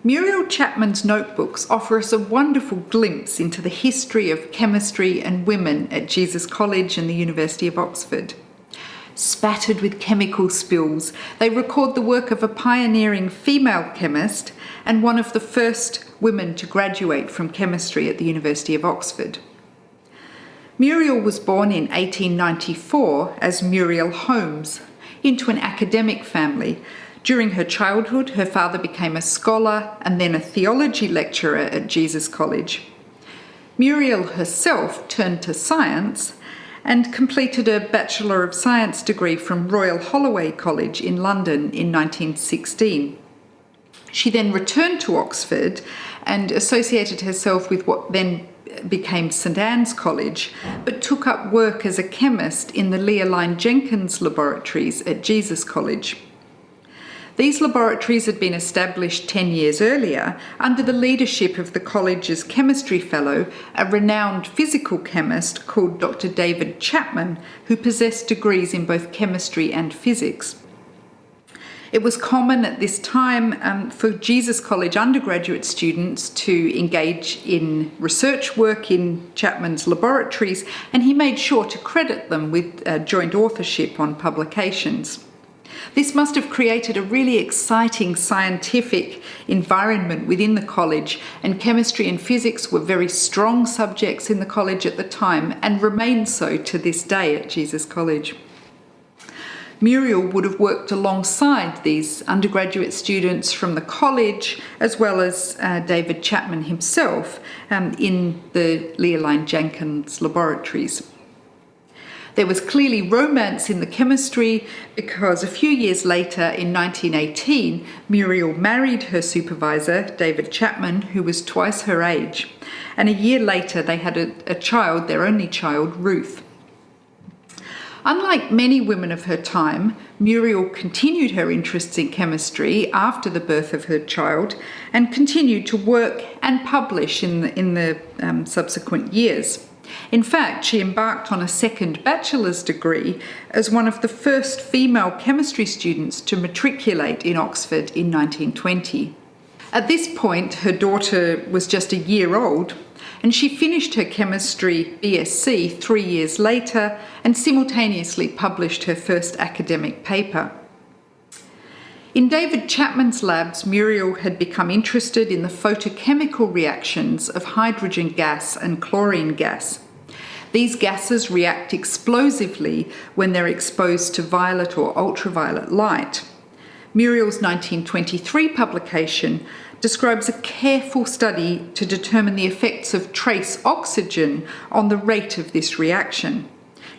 Muriel Chapman's notebooks offer us a wonderful glimpse into the history of chemistry and women at Jesus College and the University of Oxford. Spattered with chemical spills, they record the work of a pioneering female chemist and one of the first women to graduate from chemistry at the University of Oxford. Muriel was born in 1894 as Muriel Holmes into an academic family. During her childhood, her father became a scholar and then a theology lecturer at Jesus College. Muriel herself turned to science and completed a Bachelor of Science degree from Royal Holloway College in London in 1916. She then returned to Oxford and associated herself with what then became St Anne's College, but took up work as a chemist in the Leoline Jenkins laboratories at Jesus College. These laboratories had been established 10 years earlier under the leadership of the college's chemistry fellow, a renowned physical chemist called Dr. David Chapman, who possessed degrees in both chemistry and physics. It was common at this time for Jesus College undergraduate students to engage in research work in Chapman's laboratories, and he made sure to credit them with joint authorship on publications. This must have created a really exciting scientific environment within the college, and chemistry and physics were very strong subjects in the college at the time and remain so to this day at Jesus College. Muriel would have worked alongside these undergraduate students from the college, as well as David Chapman himself, in the Leoline Jenkins laboratories. There was clearly romance in the chemistry because a few years later, in 1918, Muriel married her supervisor, David Chapman, who was twice her age. And a year later, they had a child, their only child, Ruth. Unlike many women of her time, Muriel continued her interests in chemistry after the birth of her child and continued to work and publish in the subsequent years. In fact, she embarked on a second bachelor's degree as one of the first female chemistry students to matriculate in Oxford in 1920. At this point, her daughter was just a year old, and she finished her chemistry BSc 3 years later and simultaneously published her first academic paper. In David Chapman's labs, Muriel had become interested in the photochemical reactions of hydrogen gas and chlorine gas. These gases react explosively when they're exposed to violet or ultraviolet light. Muriel's 1923 publication describes a careful study to determine the effects of trace oxygen on the rate of this reaction.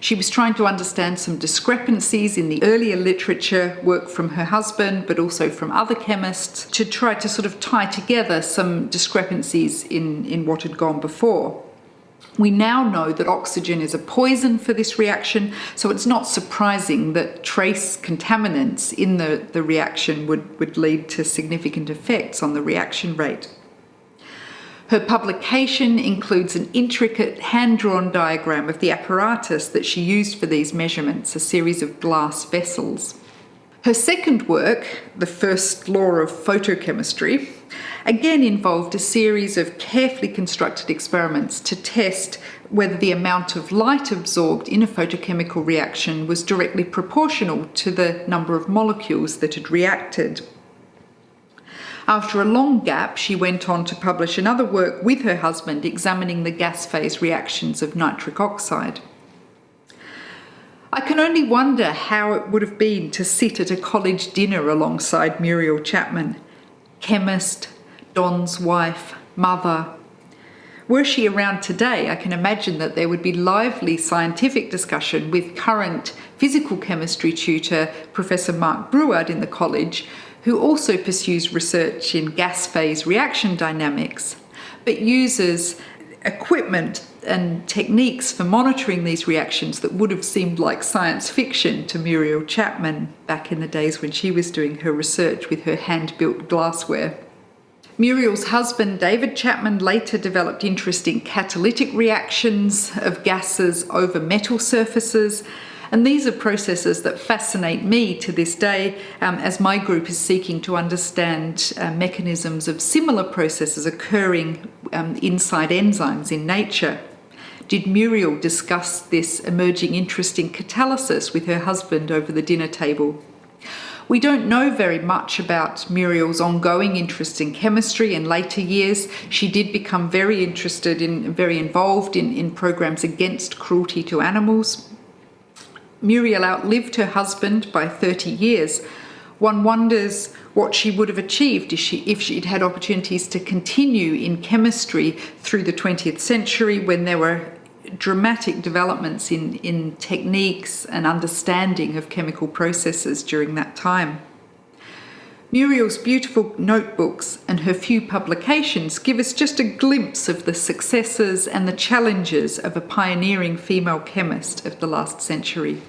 She was trying to understand some discrepancies in the earlier literature, work from her husband, but also from other chemists, to try to sort of tie together some discrepancies in what had gone before. We now know that oxygen is a poison for this reaction, so it's not surprising that trace contaminants in the reaction would lead to significant effects on the reaction rate. Her publication includes an intricate hand-drawn diagram of the apparatus that she used for these measurements, a series of glass vessels. Her second work, The First Law of Photochemistry, again involved a series of carefully constructed experiments to test whether the amount of light absorbed in a photochemical reaction was directly proportional to the number of molecules that had reacted. After a long gap, she went on to publish another work with her husband examining the gas phase reactions of nitric oxide. I can only wonder how it would have been to sit at a college dinner alongside Muriel Chapman, chemist, Don's wife, mother. Were she around today, I can imagine that there would be lively scientific discussion with current physical chemistry tutor Professor Mark Breward in the college, who also pursues research in gas phase reaction dynamics, but uses equipment and techniques for monitoring these reactions that would have seemed like science fiction to Muriel Chapman back in the days when she was doing her research with her hand-built glassware. Muriel's husband, David Chapman, later developed interest in catalytic reactions of gases over metal surfaces, And these are processes that fascinate me to this day, as my group is seeking to understand mechanisms of similar processes occurring inside enzymes in nature. Did Muriel discuss this emerging interest in catalysis with her husband over the dinner table? We don't know very much about Muriel's ongoing interest in chemistry in later years. She did become very involved in programs against cruelty to animals. Muriel outlived her husband by 30 years. One wonders what she would have achieved if she'd had opportunities to continue in chemistry through the 20th century, when there were dramatic developments in techniques and understanding of chemical processes during that time. Muriel's beautiful notebooks and her few publications give us just a glimpse of the successes and the challenges of a pioneering female chemist of the last century.